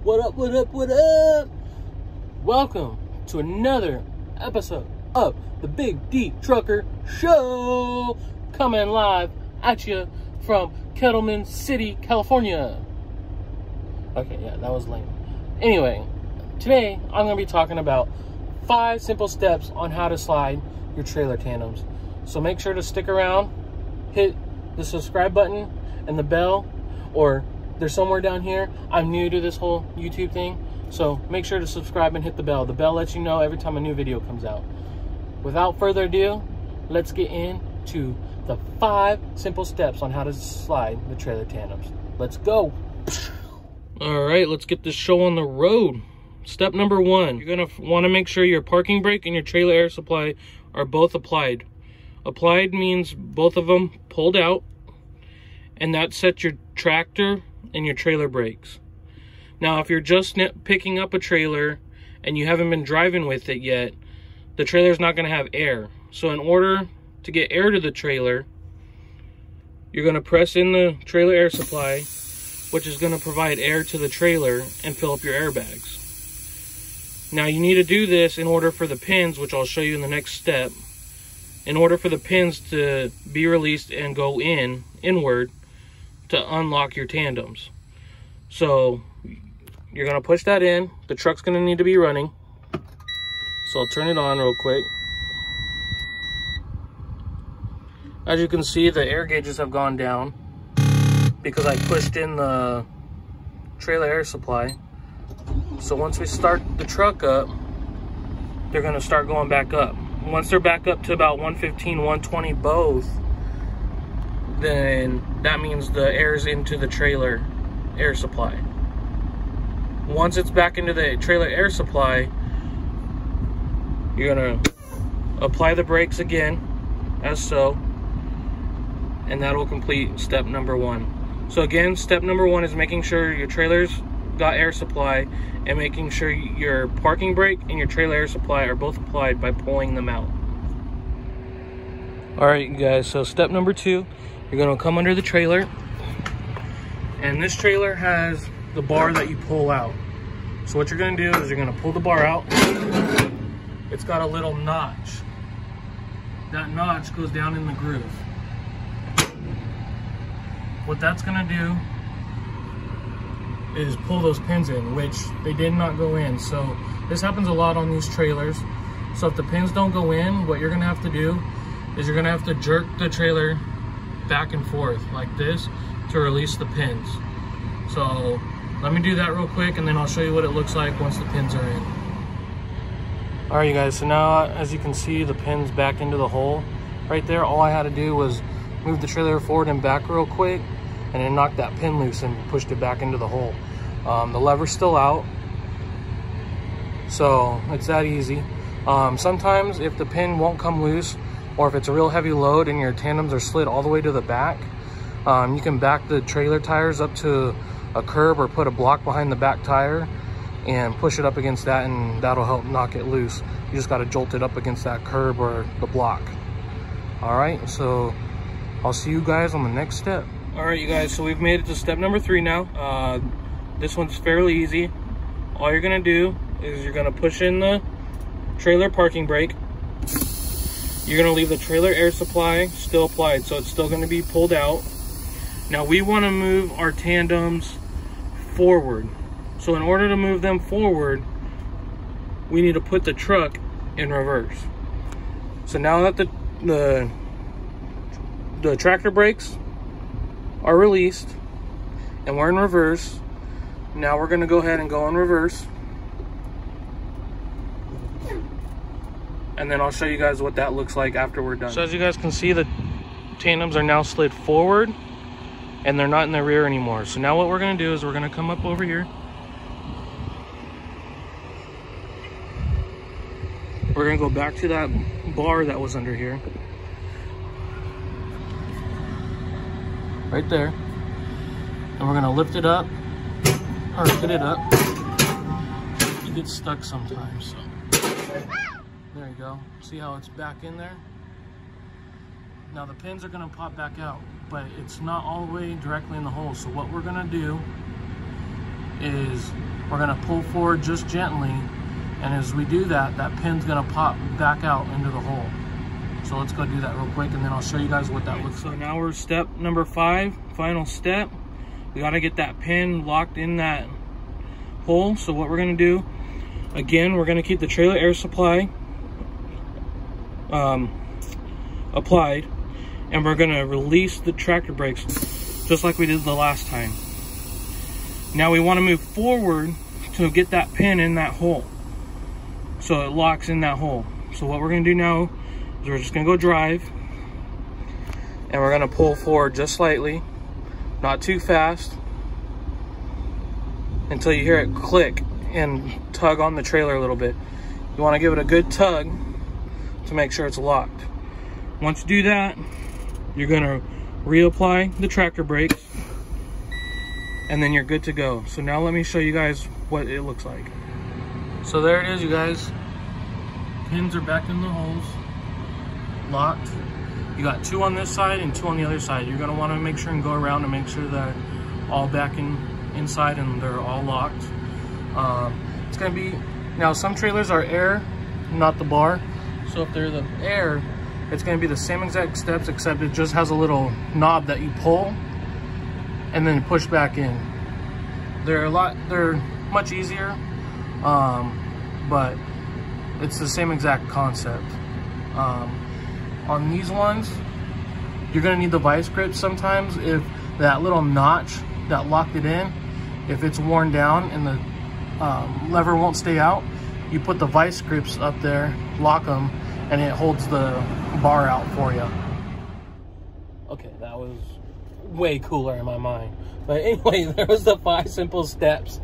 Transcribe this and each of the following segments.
What up, what up, what up? Welcome to another episode of the Big D Trucker Show, coming live at you from Kettleman City, California. Okay, yeah, that was lame. Anyway, today I'm going to be talking about 5 simple steps on how to slide your trailer tandems. So make sure to stick around, hit the subscribe button and the bell, or there's somewhere down here. I'm new to this whole YouTube thing, so make sure to subscribe and hit the bell. The bell lets you know every time a new video comes out. Without further ado, let's get into the 5 simple steps on how to slide the trailer tandems. Let's go. All right, let's get this show on the road. Step number 1, you're gonna want to make sure your parking brake and your trailer air supply are both applied. Applied means both of them pulled out, and that sets your tractor and your trailer brakes. Now, if you're just picking up a trailer and you haven't been driving with it yet, the trailer's not going to have air. So in order to get air to the trailer, you're going to press in the trailer air supply, which is going to provide air to the trailer and fill up your airbags. Now, you need to do this in order for the pins, which I'll show you in the next step, in order for the pins to be released and go inward to unlock your tandems. So you're going to push that in. The truck's going to need to be running. So I'll turn it on real quick. As you can see, the air gauges have gone down because I pushed in the trailer air supply. So once we start the truck up, they're going to start going back up. Once they're back up to about 115, 120 both, then that means the air's into the trailer air supply. Once it's back into the trailer air supply, you're gonna apply the brakes again, as so, and that'll complete step number 1. So again, step number 1 is making sure your trailer's got air supply and making sure your parking brake and your trailer air supply are both applied by pulling them out. All right, you guys, so step number 2, you're gonna come under the trailer, and this trailer has the bar that you pull out. So what you're gonna do is you're gonna pull the bar out. It's got a little notch. That notch goes down in the groove. What that's gonna do is pull those pins in, which they did not go in. So this happens a lot on these trailers. So if the pins don't go in, what you're gonna have to do is you're gonna have to jerk the trailer back and forth like this to release the pins. So let me do that real quick, and then I'll show you what it looks like once the pins are in. All right, you guys, so now as you can see, the pins back into the hole right there. All I had to do was move the trailer forward and back real quick, and then knocked that pin loose and pushed it back into the hole. The lever's still out, so it's that easy. Sometimes if the pin won't come loose, or if it's a real heavy load and your tandems are slid all the way to the back, you can back the trailer tires up to a curb or put a block behind the back tire and push it up against that, and that'll help knock it loose. You just got to jolt it up against that curb or the block. All right, so I'll see you guys on the next step. All right, you guys, so we've made it to step number 3 now. This one's fairly easy. All you're gonna do is you're gonna push in the trailer parking brake. You're gonna leave the trailer air supply still applied, so it's still gonna be pulled out. Now we wanna move our tandems forward. So in order to move them forward, we need to put the truck in reverse. So now that the tractor brakes are released and we're in reverse, now we're gonna go ahead and go in reverse. And then I'll show you guys what that looks like after we're done. So as you guys can see, the tandems are now slid forward and they're not in the rear anymore. So now what we're gonna do is we're gonna come up over here. We're gonna go back to that bar that was under here. Right there. And we're gonna lift it up, or get it up. It gets stuck sometimes, so. There you go. See how it's back in there? Now the pins are gonna pop back out, but it's not all the way directly in the hole. So what we're gonna do is we're gonna pull forward just gently, and as we do that, that pin's gonna pop back out into the hole. So let's go do that real quick, and then I'll show you guys what that looks like. So now we're step number 5, final step. We gotta get that pin locked in that hole. So what we're gonna do, again, we're gonna keep the trailer air supply applied, and we're gonna release the tractor brakes just like we did the last time. Now we wanna move forward to get that pin in that hole, so it locks in that hole. So what we're gonna do now is we're just gonna go drive, and we're gonna pull forward just slightly, not too fast, until you hear it click and tug on the trailer a little bit. You wanna give it a good tug to make sure it's locked. Once you do that, you're gonna reapply the tractor brakes, and then you're good to go. So now let me show you guys what it looks like. So there it is, you guys. Pins are back in the holes, locked. You got 2 on this side and 2 on the other side. You're gonna wanna make sure and go around and make sure they're all back inside and they're all locked. It's gonna be, now some trailers are air, not the bar. So if they're the air, it's gonna be the same exact steps, except it just has a little knob that you pull and then push back in. They're much easier, but it's the same exact concept. On these ones, you're gonna need the vice grip sometimes. If that little notch that locked it in, if it's worn down and the lever won't stay out, you put the vice grips up there, lock them, and it holds the bar out for you. Okay, that was way cooler in my mind. But anyway, there was the 5 simple steps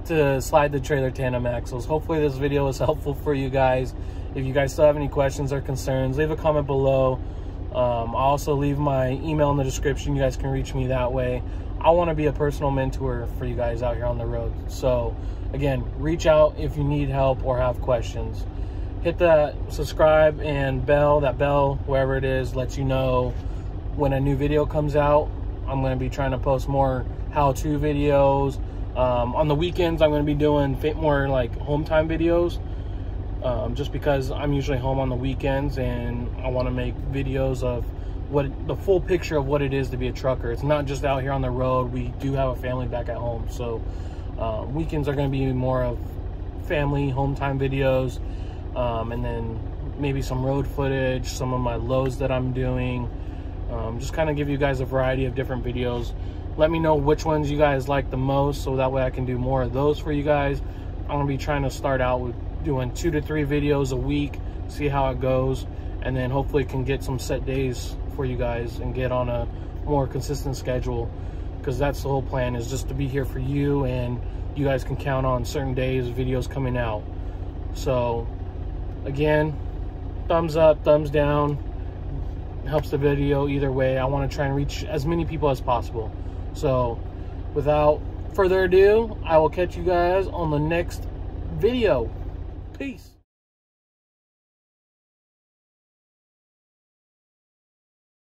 to slide the trailer tandem axles. Hopefully this video was helpful for you guys. If you guys still have any questions or concerns, leave a comment below. I'll also leave my email in the description. You guys can reach me that way. I want to be a personal mentor for you guys out here on the road. So again, reach out if you need help or have questions. Hit that subscribe and bell, wherever it is, lets you know when a new video comes out. I'm going to be trying to post more how-to videos. On the weekends, I'm going to be doing more like home time videos, just because I'm usually home on the weekends, and I want to make videos of the full picture of what it is to be a trucker. It's not just out here on the road. We do have a family back at home, so weekends are going to be more of family home time videos, and then maybe some road footage, some of my loads that I'm doing. Just kind of give you guys a variety of different videos. Let me know which ones you guys like the most, so that way I can do more of those for you guys. I'm gonna be trying to start out with doing 2 to 3 videos a week, see how it goes, and then hopefully can get some set days for you guys and get on a more consistent schedule, because that's the whole plan, is just to be here for you, and you guys can count on certain days videos coming out. So again, thumbs up, thumbs down, helps the video either way. I want to try and reach as many people as possible. So without further ado, I will catch you guys on the next video. Peace.